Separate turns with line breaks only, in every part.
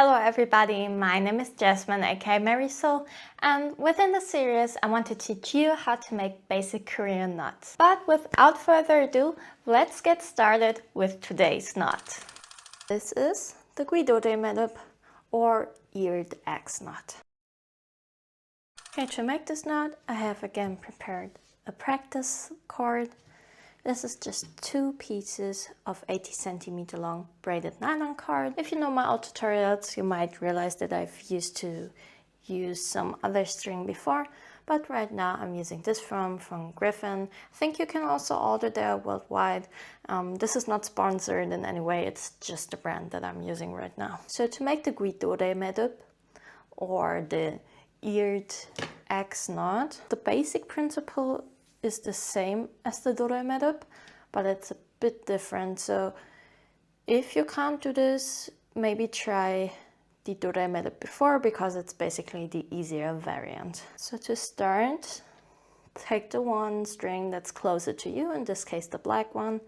Hello everybody, my name is Jasmine aka Marisol, and within the series I want to teach you how to make basic Korean knots. But without further ado, let's get started with today's knot. This is the 귀도래매듭 or eared X knot. Okay, to make this knot I have again prepared a practice cord. This is just 2 pieces of 80 centimeter long braided nylon cord. If you know my old tutorials, you might realize that I've used to use some other string before, but right now I'm using this from Griffin. I think you can also order there worldwide. This is not sponsored in any way, it's just the brand that I'm using right now. So to make the 귀도래매듭 or the eared X knot, the basic principle is the same as the 도래매듭, but it's a bit different. So if you can't do this, maybe try the 도래매듭 before, because it's basically the easier variant. So to start, take the one string that's closer to you, in this case the black one,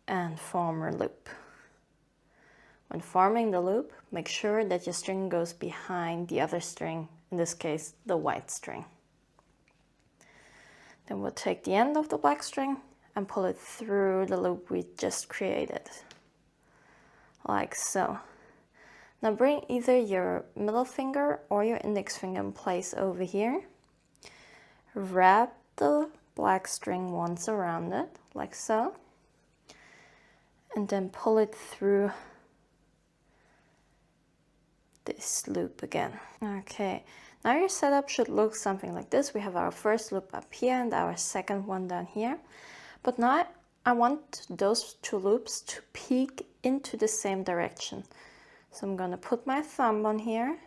and form a loop. When forming the loop, make sure that your string goes behind the other string, in this case the white string. Then we'll take the end of the black string and pull it through the loop we just created, like so. Now bring either your middle finger or your index finger in place over here. Wrap the black string once around it, like so, and then pull it through this loop again. Okay, now your setup should look something like this. We have our first loop up here and our second one down here. But now I want those 2 loops to peek into the same direction. So I'm going to put my thumb on here,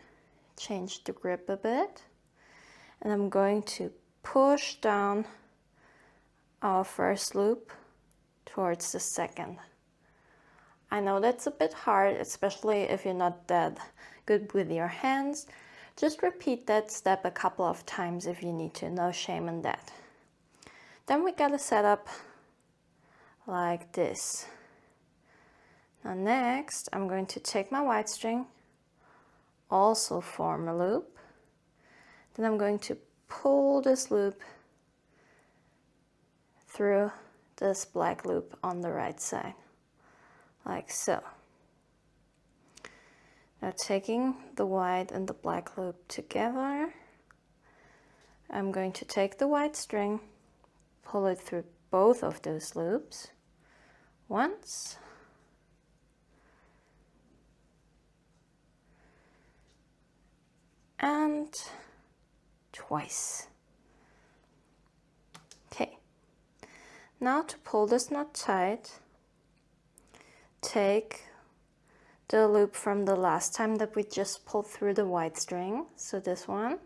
change the grip a bit, and I'm going to push down our first loop towards the second. I know that's a bit hard, especially if you're not that good with your hands. Just repeat that step a couple of times if you need to, no shame in that. Then we gotta set up like this. Now next, I'm going to take my white string, also form a loop. Then I'm going to pull this loop through this black loop on the right side, like so. Now taking the white and the black loop together, I'm going to take the white string, pull it through both of those loops once, and twice. Okay, now to pull this knot tight, take the loop from the last time that we just pulled through the white string, so this one,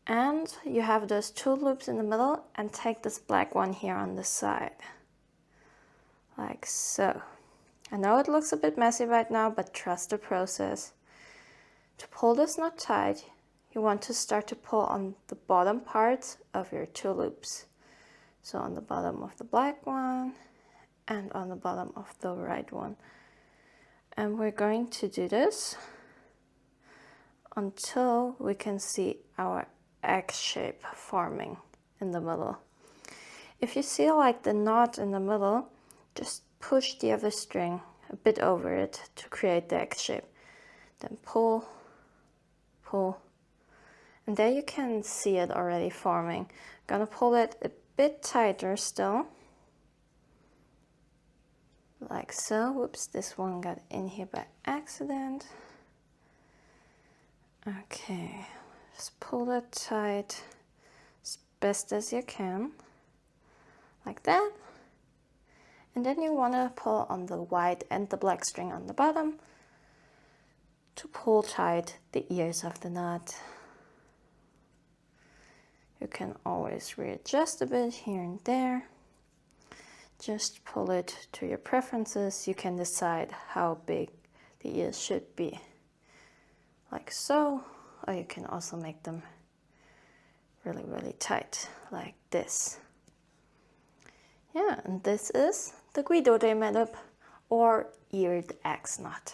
and you have those 2 loops in the middle, and take this black one here on the side, like so. I know it looks a bit messy right now, but trust the process. To pull this knot tight, you want to start to pull on the bottom parts of your 2 loops. So on the bottom of the black one and on the bottom of the right one. And we're going to do this until we can see our X shape forming in the middle. If you see like the knot in the middle, just push the other string a bit over it to create the X shape. Then pull, pull, and there you can see it already forming. I'm gonna pull it a bit tighter still, like so. Whoops, this one got in here by accident. Okay, just pull that tight as best as you can, like that. And then you want to pull on the white and the black string on the bottom to pull tight the ears of the knot. You can always readjust a bit here and there. Just pull it to your preferences. You can decide how big the ears should be, like so, or you can also make them really, really tight, like this. Yeah, and this is the 귀도래매듭 or eared X knot.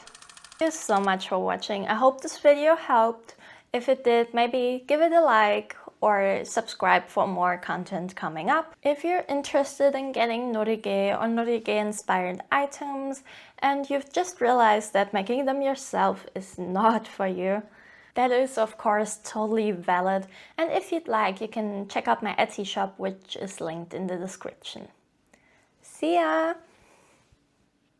Thank you so much for watching. I hope this video helped. If it did, maybe give it a like or subscribe for more content coming up. If you're interested in getting Norigae or Norigae inspired items and you've just realized that making them yourself is not for you, that is of course totally valid. And if you'd like, you can check out my Etsy shop, which is linked in the description. See ya!